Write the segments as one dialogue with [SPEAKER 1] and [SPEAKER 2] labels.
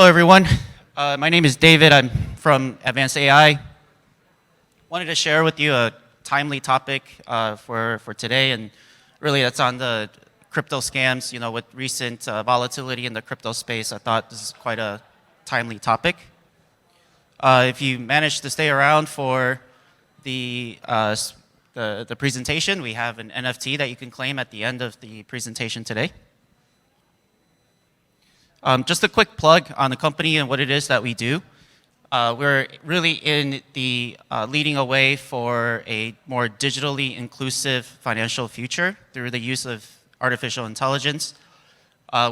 [SPEAKER 1] Hello, everyone. My name is David. I'm from Advanced AI. Wanted to share with you a timely topic for today, and really that's on the crypto scams. You know, with recent volatility in the crypto space, I thought this is quite a timely topic. If you manage to stay around for the presentation, we have an NFT that you can claim at the end of the presentation today. Just a quick plug on the company and what it is that we do. We're really in the leading a way for a more digitally inclusive financial future through the use of artificial intelligence.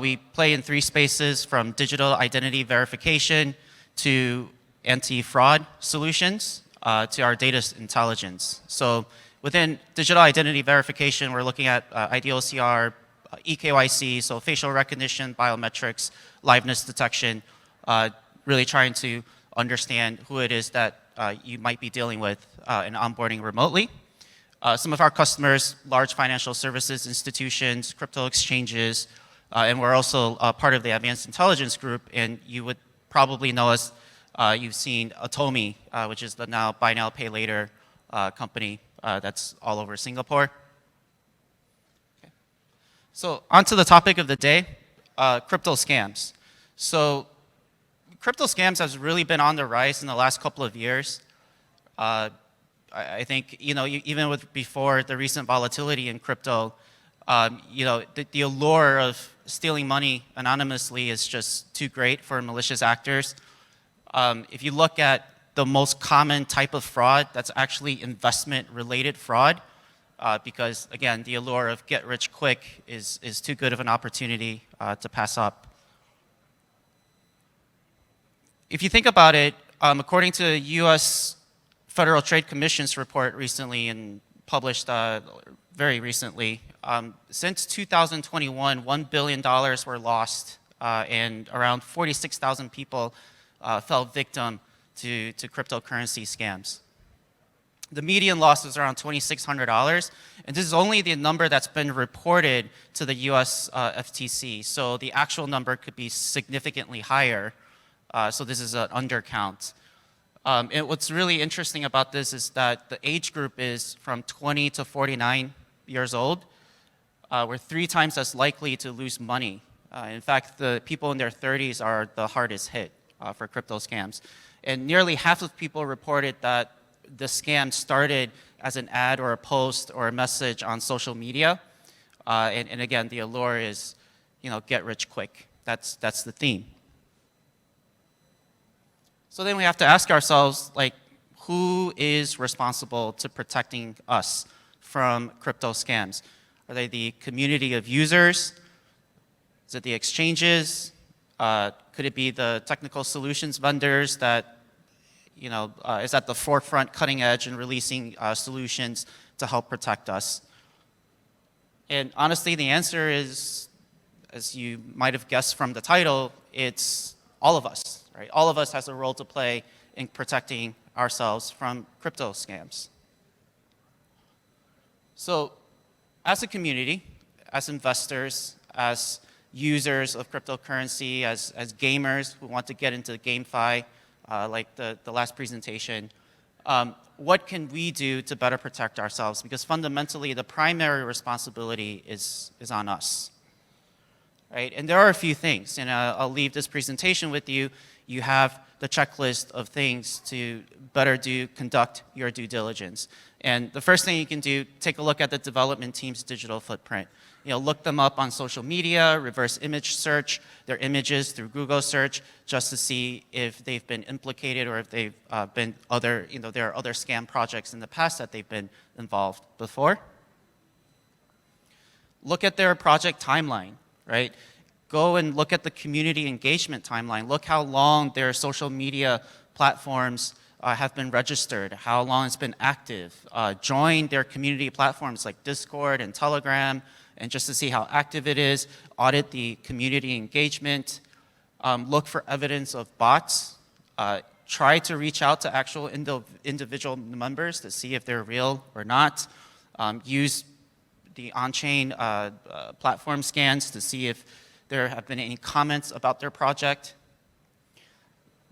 [SPEAKER 1] We play in three spaces, from digital identity verification to anti-fraud solutions to our data intelligence. So within digital identity verification, we're looking at IDOCR, EKYC, so facial recognition, biometrics, liveness detection, really trying to understand who it is that you might be dealing with and onboarding remotely. Some of our customers, large financial services institutions, crypto exchanges, and we're also part of the advanced intelligence group, and you would probably know us, you've seen Atomi, which is the now buy now, pay later company that's all over Singapore. So onto the topic of the day, crypto scams. So crypto scams has really been on the rise in the last couple of years. I think, you know, even with before the recent volatility in crypto, you know, the allure of stealing money anonymously is just too great for malicious actors. If you look at the most common type of fraud, that's actually investment-related fraud. Because again, the allure of get rich quick is too good of an opportunity to pass up. If you think about it, according to the U.S. Federal Trade Commission's report recently and published very recently, since 2021, $1 billion were lost and around 46,000 people fell victim to cryptocurrency scams. The median loss is around $2,600, and this is only the number that's been reported to the US FTC. So the actual number could be significantly higher. So this is an undercount. And what's really interesting about this is that the age group is from 20 to 49 years old. We're 3 times as likely to lose money. In fact, the people in their 30s are the hardest hit for crypto scams. And nearly half of people reported that the scam started as an ad or a post or a message on social media. And again, the allure is, you know, get rich quick. That's the theme. So then we have to ask ourselves, like, who is responsible to protecting us from crypto scams? Are they the community of users? Is it the exchanges? Could it be the technical solutions vendors that, you know, is at the forefront, cutting edge, and releasing solutions to help protect us? And honestly, the answer is, as you might have guessed from the title, it's all of us, right? All of us has a role to play in protecting ourselves from crypto scams. So as a community, as investors, as users of cryptocurrency, as gamers who want to get into GameFi, like the last presentation, what can we do to better protect ourselves? Because fundamentally, the primary responsibility is on us, right? And there are a few things, and I'll leave this presentation with you. You have the checklist of things to better conduct your due diligence. And the first thing you can do, take a look at the development team's digital footprint. You know, look them up on social media, reverse image search their images through Google search, just to see if they've been implicated or if they've been other, you know, there are other scam projects in the past that they've been involved before. Look at their project timeline, right? Go and look at the community engagement timeline. Look how long their social media platforms have been registered, how long it's been active. Join their community platforms like Discord and Telegram, and just to see how active it is. Audit the community engagement. Look for evidence of bots. Try to reach out to actual individual members to see if they're real or not. Use the on-chain platform scans to see if there have been any comments about their project.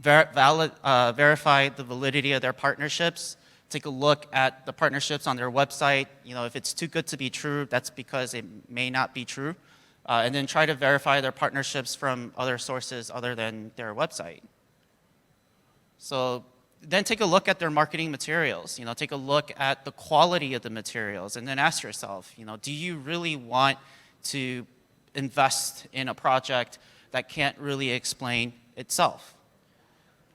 [SPEAKER 1] verify the validity of their partnerships. Take a look at the partnerships on their website. If it's too good to be true, that's because it may not be true. And then try to verify their partnerships from other sources other than their website. So then take a look at their marketing materials. Take a look at the quality of the materials, and then ask yourself, do you really want to invest in a project that can't really explain itself?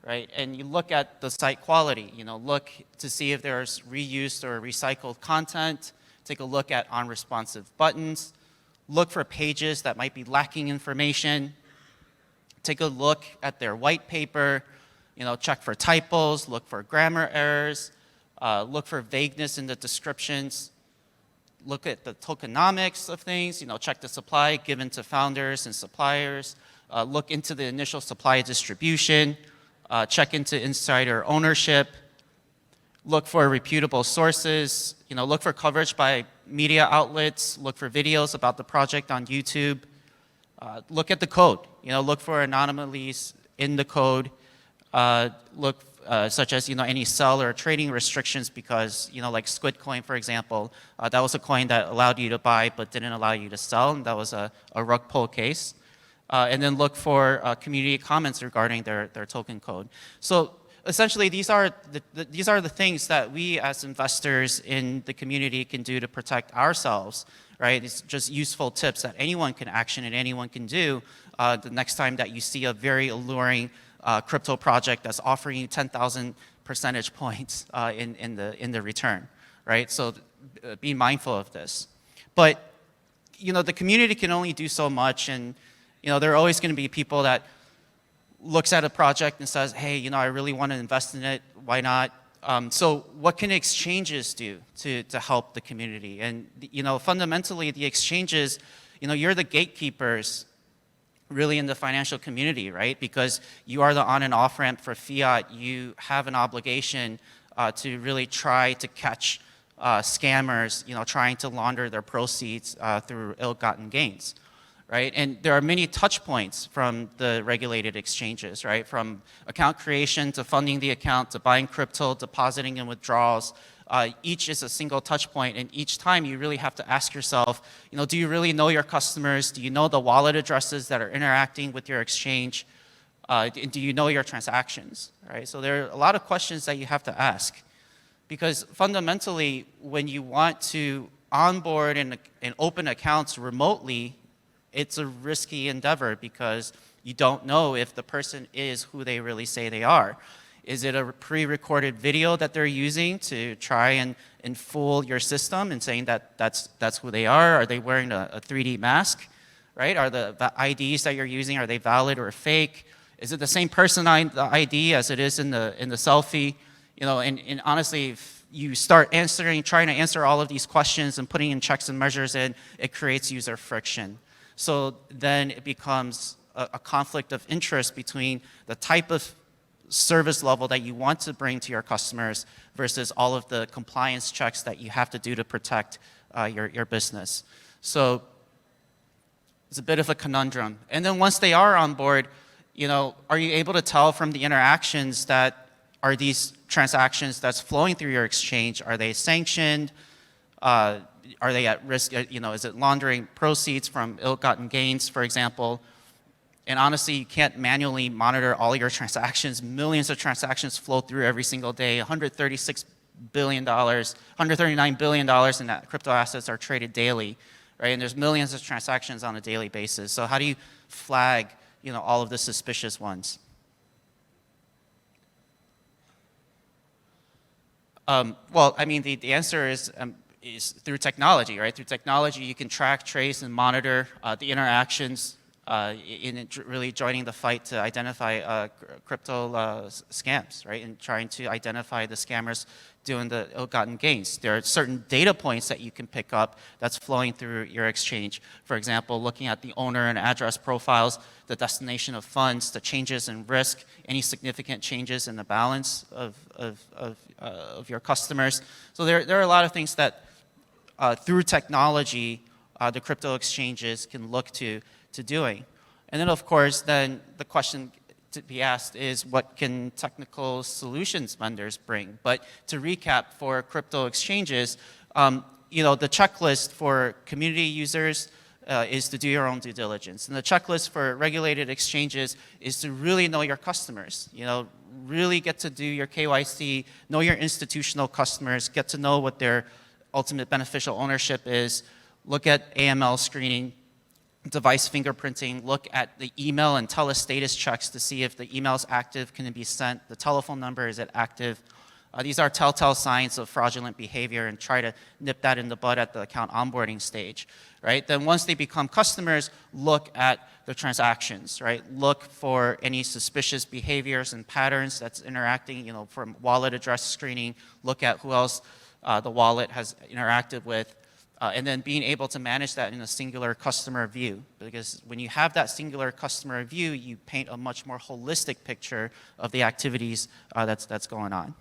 [SPEAKER 1] Right? And you look at the site quality, look to see if there's reused or recycled content. Take a look at unresponsive buttons. Look for pages that might be lacking information. Take a look at their white paper. Check for typos, look for grammar errors, look for vagueness in the descriptions. Look at the tokenomics of things, check the supply given to founders and suppliers. Look into the initial supply distribution. Check into insider ownership, look for reputable sources, look for coverage by media outlets, look for videos about the project on YouTube, look at the code, look for anomalies in the code, look such as any sell or trading restrictions because like Squid Coin, for example, that was a coin that allowed you to buy but didn't allow you to sell, and that was a rug pull case. And then look for community comments regarding their token code. So essentially, these are the things that we as investors in the community can do to protect ourselves, right? It's just useful tips that anyone can action and anyone can do the next time that you see a very alluring crypto project that's offering you 10,000 percentage points in the return, right? So be mindful of this. But the community can only do so much, and there are always going to be people that looks at a project and says, hey, I really want to invest in it. Why not? So what can exchanges do to help the community? And, fundamentally, the exchanges, you're the gatekeepers really in the financial community, right? Because you are the on and off ramp for fiat. You have an obligation to really try to catch scammers, trying to launder their proceeds through ill-gotten gains. Right? And there are many touch points from the regulated exchanges, right? From account creation to funding the account to buying crypto, depositing and withdrawals. Each is a single touch point, and each time you really have to ask yourself, do you really know your customers? Do you know the wallet addresses that are interacting with your exchange? Do you know your transactions, right? So there are a lot of questions that you have to ask, because fundamentally, when you want to onboard and open accounts remotely, it's a risky endeavor because you don't know if the person is who they really say they are. Is it a pre-recorded video that they're using to try and fool your system and saying that that's who they are? Are they wearing a 3D mask, right? Are the IDs that you're using, are they valid or fake? Is it the same person the ID as it is in the selfie? And honestly, if you start trying to answer all of these questions and putting in checks and measures in, it creates user friction. So then it becomes a conflict of interest between the type of service level that you want to bring to your customers versus all of the compliance checks that you have to do to protect your business. So it's a bit of a conundrum. And then once they are on board, are you able to tell from the interactions that are these transactions that's flowing through your exchange, are they sanctioned? Are they at risk? Is it laundering proceeds from ill-gotten gains, for example? And honestly, you can't manually monitor all your transactions. Millions of transactions flow through every single day. $136 billion, $139 billion in crypto assets are traded daily, right? And there's millions of transactions on a daily basis. So how do you flag, all of the suspicious ones? Well, I mean, the answer is through technology, right? Through technology, you can track, trace, and monitor the interactions in really joining the fight to identify crypto scams, right? And trying to identify the scammers doing the ill-gotten gains. There are certain data points that you can pick up that's flowing through your exchange. For example, looking at the owner and address profiles, the destination of funds, the changes in risk, any significant changes in the balance of your customers. So there are a lot of things that through technology, the crypto exchanges can look to doing. And then of course, then the question to be asked is, what can technical solutions vendors bring? But to recap, for crypto exchanges, the checklist for community users is to do your own due diligence. And the checklist for regulated exchanges is to really know your customers, really get to do your KYC, know your institutional customers, get to know what their ultimate beneficial ownership is, look at AML screening, device fingerprinting, look at the email and telestatus checks to see if the email is active, can it be sent, the telephone number, is it active? These are telltale signs of fraudulent behavior, and try to nip that in the bud at the account onboarding stage, right? Then once they become customers, look at the transactions, right? Look for any suspicious behaviors and patterns that's interacting, from wallet address screening, look at who else the wallet has interacted with, and then being able to manage that in a singular customer view. Because when you have that singular customer view, you paint a much more holistic picture of the activities that's going on.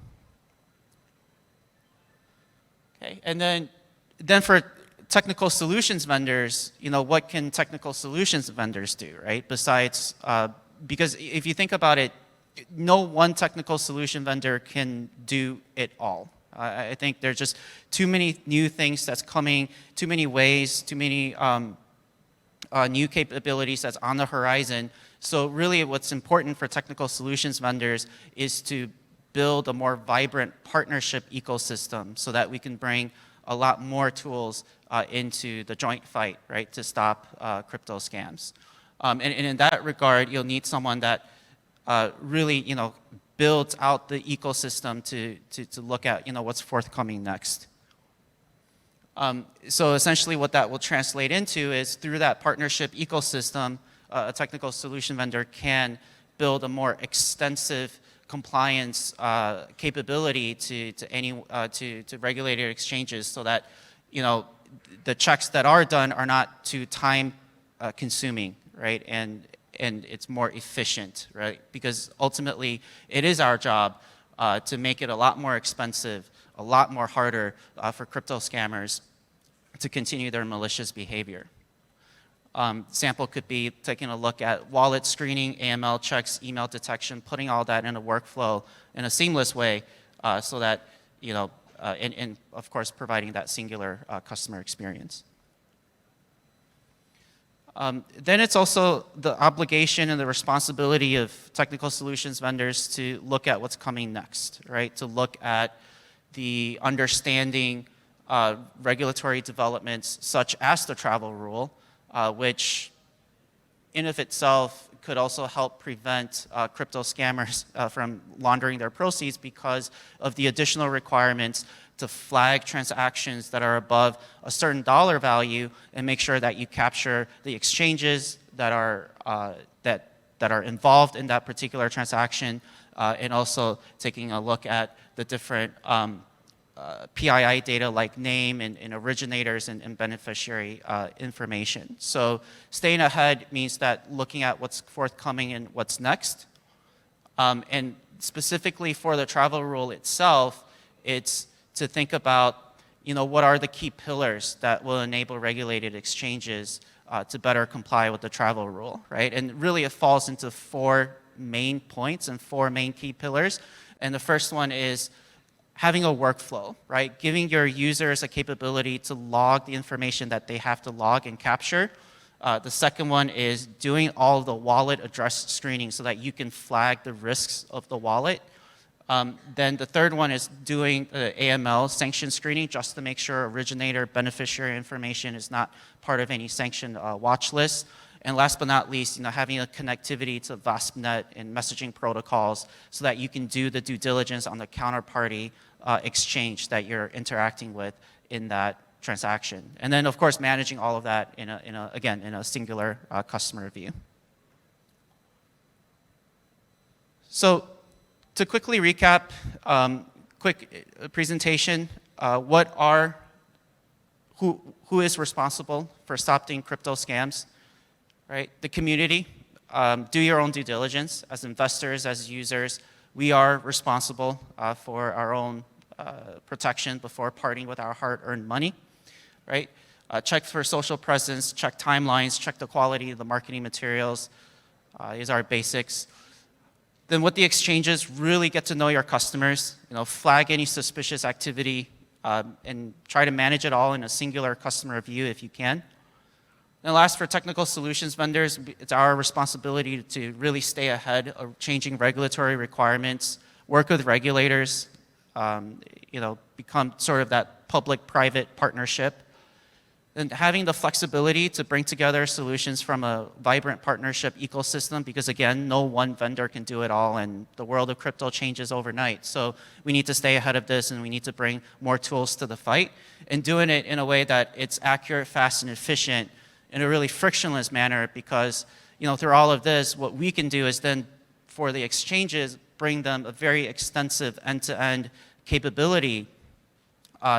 [SPEAKER 1] Okay, and then for technical solutions vendors, what can technical solutions vendors do, right? Besides, because if you think about it, no one technical solution vendor can do it all. I think there's just too many new things that's coming, too many ways, too many new capabilities that's on the horizon. So really what's important for technical solutions vendors is to build a more vibrant partnership ecosystem so that we can bring a lot more tools into the joint fight, right, to stop crypto scams. And in that regard, you'll need someone that really, builds out the ecosystem to look at, what's forthcoming next. So essentially what that will translate into is, through that partnership ecosystem, a technical solution vendor can build a more extensive compliance capability to regulated exchanges, so that the checks that are done are not too time consuming, right? And it's more efficient, right? Because ultimately it is our job to make it a lot more expensive, a lot more harder for crypto scammers to continue their malicious behavior. Sample could be taking a look at wallet screening, AML checks, email detection, putting all that in a workflow in a seamless way, so that, and of course providing that singular customer experience. Then it's also the obligation and the responsibility of technical solutions vendors to look at what's coming next, right? To look at the understanding regulatory developments such as the travel rule, which in of itself could also help prevent crypto scammers from laundering their proceeds, because of the additional requirements to flag transactions that are above a certain dollar value, and make sure that you capture the exchanges that are involved in that particular transaction, and also taking a look at the different PII data like name and originators and beneficiary information. So staying ahead means that looking at what's forthcoming and what's next. And specifically for the travel rule itself, it's to think about, what are the key pillars that will enable regulated exchanges to better comply with the travel rule, right? And really it falls into 4 main points and 4 main key pillars. And the first one is having a workflow, right? Giving your users a capability to log the information that they have to log and capture. The second one is doing all of the wallet address screening so that you can flag the risks of the wallet. Then the third one is doing AML sanction screening, just to make sure originator beneficiary information is not part of any sanctioned watch list. And last but not least, having a connectivity to VASPnet and messaging protocols so that you can do the due diligence on the counterparty exchange that you're interacting with in that transaction. And then, of course, managing all of that in a singular customer view. So to quickly recap, quick presentation, who is responsible for stopping crypto scams? Right? The community. Do your own due diligence. As investors, as users, we are responsible for our own protection before parting with our hard-earned money. Right? Check for social presence, check timelines, check the quality of the marketing materials. These are basics. Then with the exchanges, really get to know your customers, flag any suspicious activity, and try to manage it all in a singular customer view if you can. And last, for technical solutions vendors, it's our responsibility to really stay ahead of changing regulatory requirements, work with regulators, become sort of that public-private partnership, and having the flexibility to bring together solutions from a vibrant partnership ecosystem, because again, no one vendor can do it all, and the world of crypto changes overnight. So we need to stay ahead of this, and we need to bring more tools to the fight, and doing it in a way that it's accurate, fast, and efficient in a really frictionless manner, because through all of this, what we can do is then, for the exchanges, bring them a very extensive end-to-end capability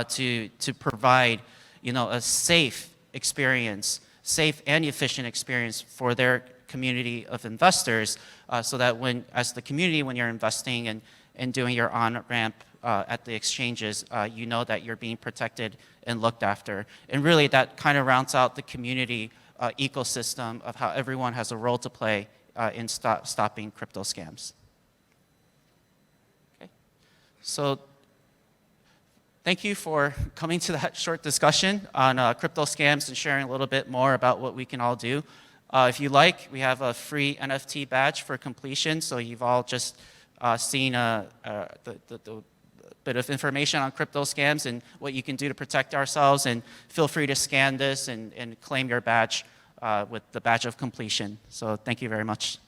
[SPEAKER 1] to provide a safe experience, safe and efficient experience for their community of investors, so that as the community, when you're investing and doing your on-ramp at the exchanges, you know that you're being protected and looked after. And really that kind of rounds out the community ecosystem of how everyone has a role to play in stopping crypto scams. Okay. So thank you for coming to that short discussion on crypto scams and sharing a little bit more about what we can all do. If you like, we have a free NFT badge for completion. So you've all just seen the bit of information on crypto scams and what you can do to protect ourselves. And feel free to scan this and claim your badge with the badge of completion. So thank you very much.